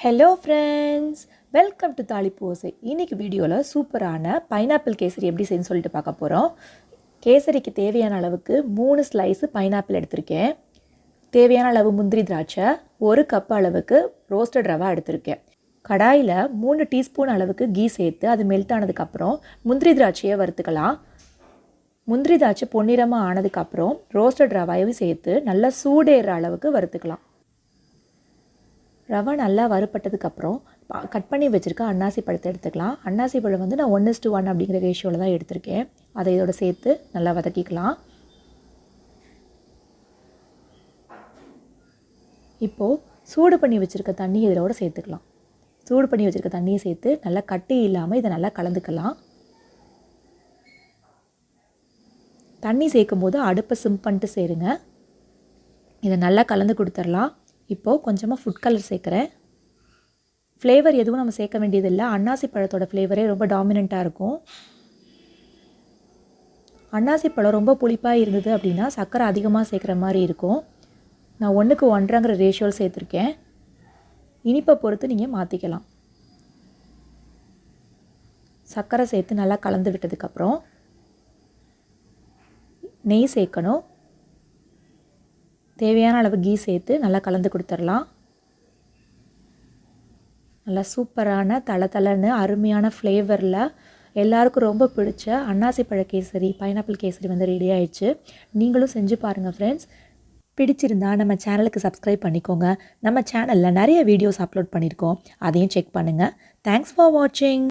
Hello friends, welcome to Thalipu Osai. இன்னைக்கு வீடியோல சூப்பரான பைனாப்பிள் கேசரி எப்படி செய்யணும்னு சொல்லிட்டு பார்க்க போறோம். கேசரிக்கு தேவையான அளவுக்கு 3 ஸ்லைஸ் பைனாப்பிள் எடுத்துர்க்கேன். தேவையான அளவு முந்திரி திராட்சை, 1 கப் அளவுக்கு ரோஸ்டட் ரவா எடுத்துர்க்கேன். கடாயில 3 டீஸ்பூன் அளவுக்கு கீ சேர்த்து அது மெல்ட் ஆனதுக்கு அப்புறம் முந்திரி திராட்சையை வறுத்துக்கலாம். முந்திரி திராட்சை பொன்னிறமா ஆனதுக்கு அப்புறம் ரோஸ்டட் ரவாவையும் சேர்த்து நல்லா சூடேற அளவுக்கு வறுத்துக்கலாம். ரவா நல்லா வறுபட்டதுக்கு அப்புறம் கட் பண்ணி வச்சிருக்க அன்னாசி பழத்தை எடுத்துக்கலாம். அன்னாசி பழம் வந்து நான் 1:1 அப்படிங்கிற ரேஷியோல தான் எடுத்திருக்கேன். அதை இதோட சேர்த்து நல்லா வதக்கிக்கலாம். இப்போ சூடு பண்ணி வச்சிருக்க தண்ணி இதோட சேர்த்துக்கலாம். சூடு பண்ணி வச்சிருக்க தண்ணியை சேர்த்து நல்லா கட்டி இல்லாமல் இதை நல்லா கலந்துக்கலாம். தண்ணி சேர்க்கும் போது அடுப்பை சிம் பண்ணிட்டு சேருங்க. இதை நல்லா கலந்து கொடுத்துடலாம். இப்போது கொஞ்சமாக ஃபுட் கலர் சேர்க்குறேன். ஃப்ளேவர் எதுவும் நம்ம சேர்க்க வேண்டியதில்லை. அன்னாசி பழத்தோட ஃப்ளேவரே ரொம்ப டாமினண்ட்டாக இருக்கும். அன்னாசி பழம் ரொம்ப புளிப்பாக இருந்தது அப்படின்னா சர்க்கரை அதிகமாக சேர்க்குற மாதிரி இருக்கும். நான் 1:1.5 ரேஷியோவில் சேர்த்துருக்கேன். இனிப்பை பொறுத்து நீங்கள் மாற்றிக்கலாம். சர்க்கரை சேர்த்து நல்லா கலந்து விட்டதுக்கப்புறம் நெய் சேர்க்கணும். தேவையான அளவு கீ சேர்த்து நல்லா கலந்து கொடுத்துடலாம். நல்லா சூப்பரான தளன்னு அருமையான ஃப்ளேவரில் எல்லாருக்கும் ரொம்ப பிடிச்ச அன்னாசி பழ கேசரி பைனாப்பிள் கேசரி வந்து ரெடி ஆயிடுச்சு. நீங்களும் செஞ்சு பாருங்கள் ஃப்ரெண்ட்ஸ். பிடிச்சிருந்தா நம்ம சேனலுக்கு சப்ஸ்கிரைப் பண்ணிக்கோங்க. நம்ம சேனலில் நிறைய வீடியோஸ் அப்லோட் பண்ணியிருக்கோம், அதையும் செக் பண்ணுங்கள். தேங்க்ஸ் ஃபார் வாட்சிங்.